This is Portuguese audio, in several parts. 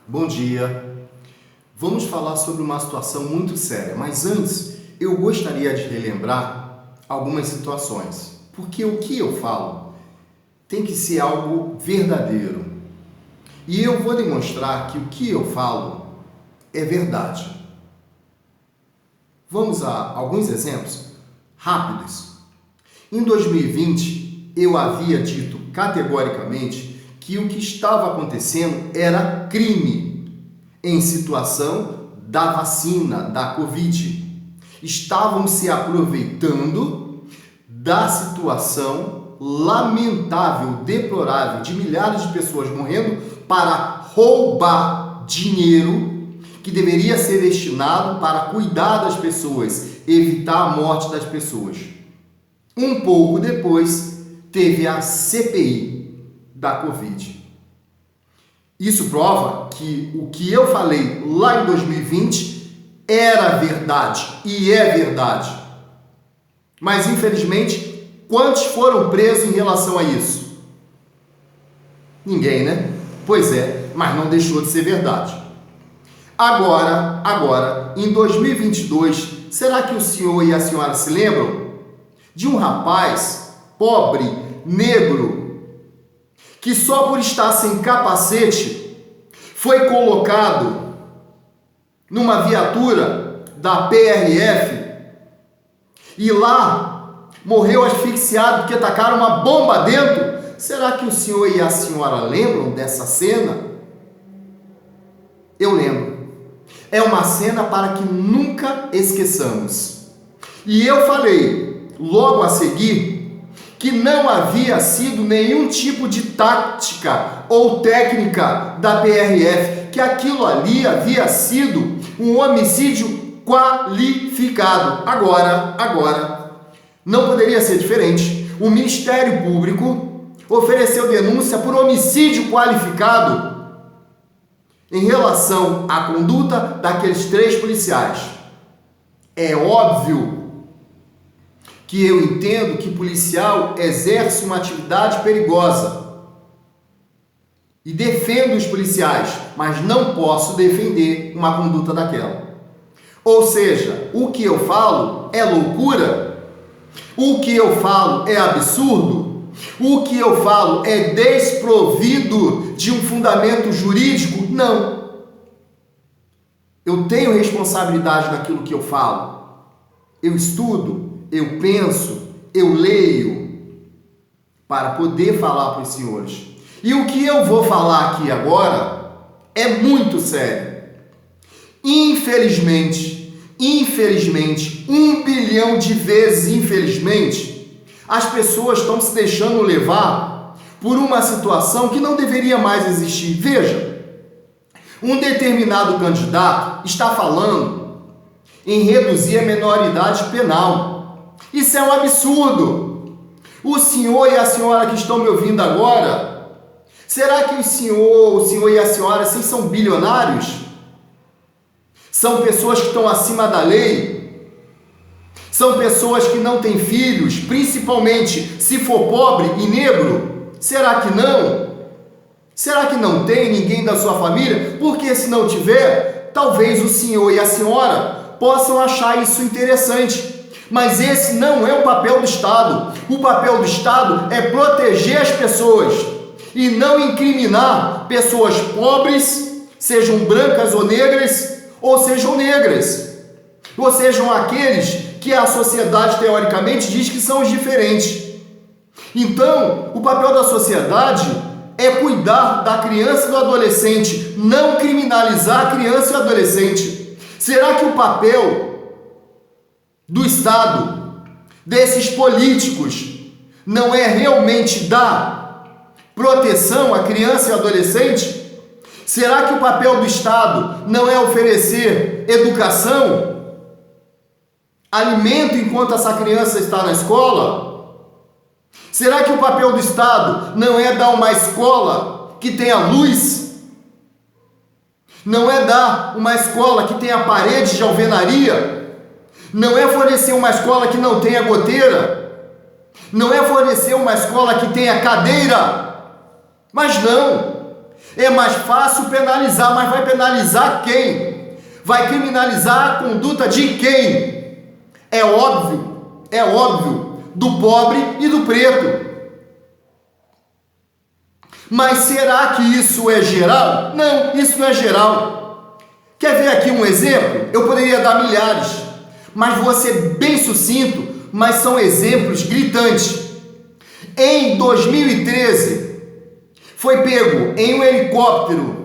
Bom dia. Vamos falar sobre uma situação muito séria, mas antes eu gostaria de relembrar algumas situações, porque o que eu falo tem que ser algo verdadeiro. E eu vou demonstrar que o que eu falo é verdade. Vamos a alguns exemplos rápidos. Em 2020, eu havia dito categoricamente que o que estava acontecendo era crime em situação da vacina, da Covid. Estavam se aproveitando da situação lamentável, deplorável, de milhares de pessoas morrendo para roubar dinheiro que deveria ser destinado para cuidar das pessoas, evitar a morte das pessoas. Um pouco depois, teve a CPI da Covid. Isso prova que o que eu falei lá em 2020 era verdade e é verdade. Mas, infelizmente, quantos foram presos em relação a isso? Ninguém, né? Pois é, mas não deixou de ser verdade. Agora, em 2022, será que o senhor e a senhora se lembram de um rapaz pobre, negro, que só por estar sem capacete foi colocado numa viatura da PRF e lá morreu asfixiado porque tacaram uma bomba dentro? Será que o senhor e a senhora lembram dessa cena? Eu lembro. É uma cena para que nunca esqueçamos. E eu falei logo a seguir que não havia sido nenhum tipo de tática ou técnica da PRF, que aquilo ali havia sido um homicídio qualificado. Agora, não poderia ser diferente. O Ministério Público ofereceu denúncia por homicídio qualificado em relação à conduta daqueles 3 policiais. É óbvio que eu entendo que policial exerce uma atividade perigosa e defendo os policiais, mas não posso defender uma conduta daquela. Ou seja, o que eu falo é loucura? O que eu falo é absurdo? O que eu falo é desprovido de um fundamento jurídico? Não. Eu tenho responsabilidade naquilo que eu falo. Eu estudo, eu penso, eu leio para poder falar para os senhores. E o que eu vou falar aqui agora é muito sério. Infelizmente, 1 bilhão de vezes, infelizmente, as pessoas estão se deixando levar por uma situação que não deveria mais existir. Veja, um determinado candidato está falando em reduzir a menoridade penal. Isso é um absurdo. O senhor e a senhora que estão me ouvindo agora, será que o senhor e a senhora, vocês são bilionários? São pessoas que estão acima da lei? São pessoas que não têm filhos, principalmente se for pobre e negro? Será que não? Será que não tem ninguém da sua família? Porque se não tiver, talvez o senhor e a senhora possam achar isso interessante. Mas esse não é o papel do Estado. O papel do Estado é proteger as pessoas e não incriminar pessoas pobres, sejam brancas ou negras, ou sejam aqueles que a sociedade teoricamente diz que são os diferentes. Então, o papel da sociedade é cuidar da criança e do adolescente, não criminalizar a criança e o adolescente. Será que o papel do Estado, desses políticos, não é realmente dar proteção à criança e ao adolescente? Será que o papel do Estado não é oferecer educação, alimento enquanto essa criança está na escola? Será que o papel do Estado não é dar uma escola que tenha luz? Não é dar uma escola que tenha parede de alvenaria? Não é fornecer uma escola que não tenha goteira? Não é fornecer uma escola que tenha cadeira? Mas não. É mais fácil penalizar, mas vai penalizar quem? Vai criminalizar a conduta de quem? É óbvio, do pobre e do preto. Mas será que isso é geral? Não, isso não é geral. Quer ver aqui um exemplo? Eu poderia dar milhares, mas vou ser bem sucinto, mas são exemplos gritantes. Em 2013, foi pego em um helicóptero,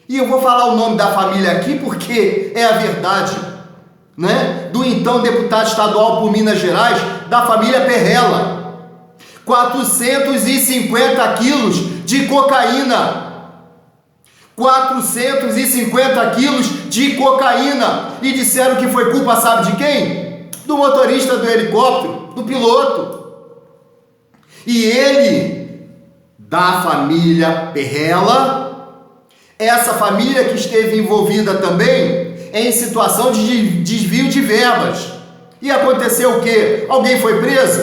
e eu vou falar o nome da família aqui porque é a verdade, né? Do então deputado estadual por Minas Gerais, da família Perrella. 450 quilos de cocaína. 450 quilos de cocaína. E disseram que foi culpa, sabe de quem? Do motorista do helicóptero, do piloto. E ele, da família Perrella, essa família que esteve envolvida também em situação de desvio de verbas. E aconteceu o quê? Alguém foi preso?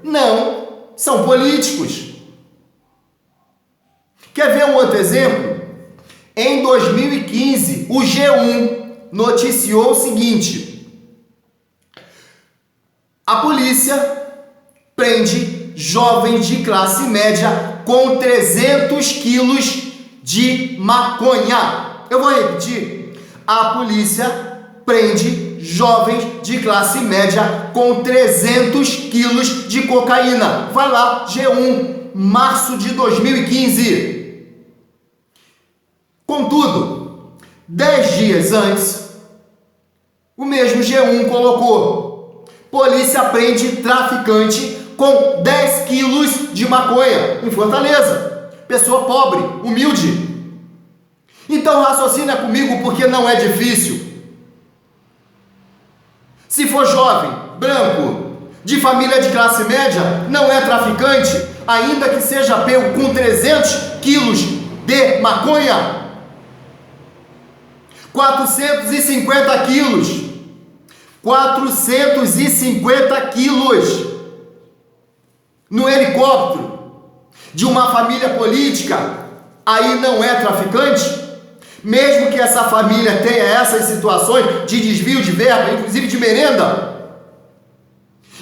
Não. São políticos. Quer ver um outro exemplo? Em 2015, o G1 noticiou o seguinte: a polícia prende jovens de classe média com 300 quilos de maconha. Eu vou repetir. A polícia prende jovens de classe média com 300 quilos de cocaína. Vai lá, G1, março de 2015. Contudo, 10 dias antes, o mesmo G1 colocou: polícia prende traficante com 10 quilos de maconha em Fortaleza. Pessoa pobre, humilde. Então raciocina comigo porque não é difícil. Se for jovem, branco, de família de classe média, não é traficante, ainda que seja pego com 300 quilos de maconha. 450 quilos. 450 quilos. No helicóptero de uma família política, aí não é traficante? Mesmo que essa família tenha essas situações de desvio de verba, inclusive de merenda.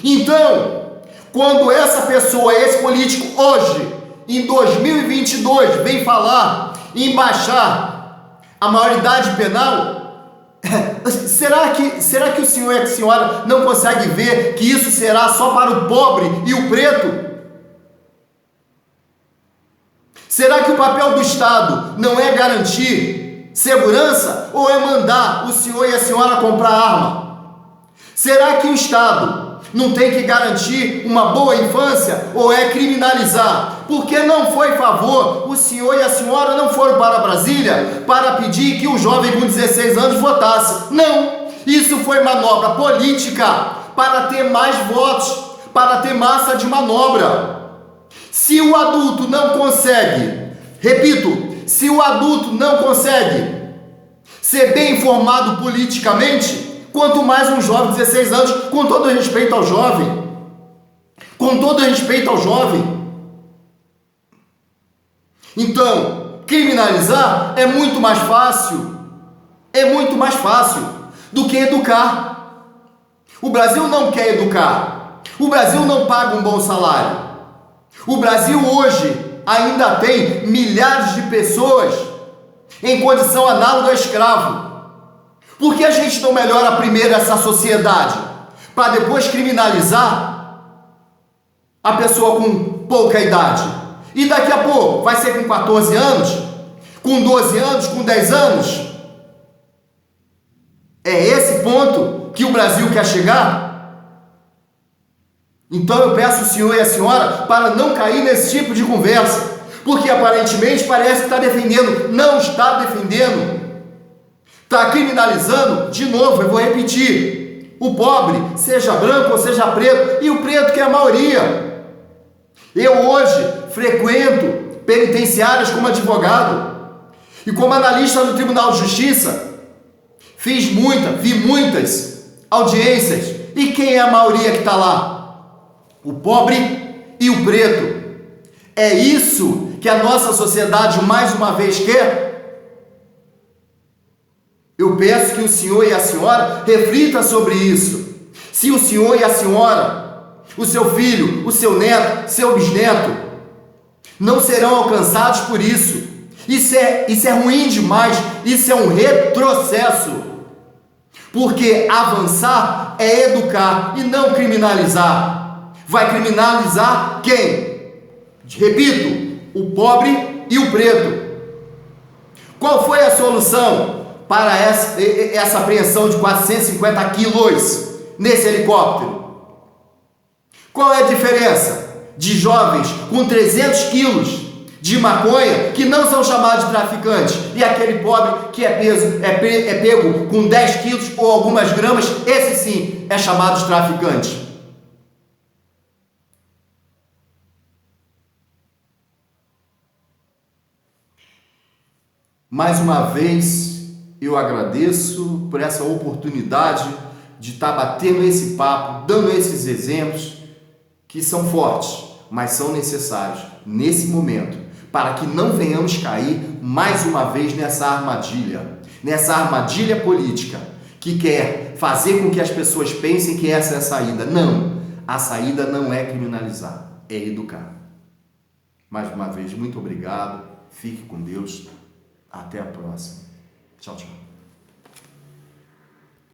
Então, quando essa pessoa, esse político, hoje, em 2022, vem falar em baixar a maioridade penal, será que o senhor e a senhora não conseguem ver que isso será só para o pobre e o preto? Será que o papel do Estado não é garantir segurança ou é mandar o senhor e a senhora comprar arma? Será que o Estado não tem que garantir uma boa infância ou é criminalizar? Porque não foi favor, o senhor e a senhora não foram para Brasília para pedir que o jovem com 16 anos votasse. Não, isso foi manobra política para ter mais votos, para ter massa de manobra. Se o adulto não consegue, repito, se o adulto não consegue ser bem informado politicamente, quanto mais um jovem de 16 anos, com todo respeito ao jovem. Com todo respeito ao jovem. Então, criminalizar é muito mais fácil do que educar. O Brasil não quer educar. O Brasil não paga um bom salário. O Brasil hoje ainda tem milhares de pessoas em condição análoga a escravo. Por que a gente não melhora primeiro essa sociedade, para depois criminalizar a pessoa com pouca idade? E daqui a pouco vai ser com 14 anos, com 12 anos, com 10 anos? É esse ponto que o Brasil quer chegar? Então eu peço ao senhor e a senhora para não cair nesse tipo de conversa, porque aparentemente parece que está defendendo, não está defendendo, está criminalizando. De novo, eu vou repetir: o pobre, seja branco ou seja preto, e o preto que é a maioria. Eu hoje frequento penitenciárias como advogado e como analista do Tribunal de Justiça, vi muitas audiências. E quem é a maioria que está lá? O pobre e o preto. É isso que a nossa sociedade mais uma vez quer? Eu peço que o senhor e a senhora reflitam sobre isso. Se o senhor e a senhora, o seu filho, o seu neto, seu bisneto, não serão alcançados por isso. Isso é ruim demais, isso é um retrocesso. Porque avançar é educar e não criminalizar. Vai criminalizar quem? Repito, o pobre e o preto. Qual foi a solução para essa apreensão de 450 quilos nesse helicóptero? Qual é a diferença de jovens com 300 quilos de maconha, que não são chamados de traficantes, e aquele pobre que é pego com 10 quilos ou algumas gramas, esse sim é chamado de traficante? Mais uma vez, eu agradeço por essa oportunidade de estar batendo esse papo, dando esses exemplos que são fortes, mas são necessários nesse momento, para que não venhamos cair mais uma vez nessa armadilha política, que quer fazer com que as pessoas pensem que essa é a saída. Não, a saída não é criminalizar, é educar. Mais uma vez, muito obrigado, fique com Deus, até a próxima. Tchau, tchau.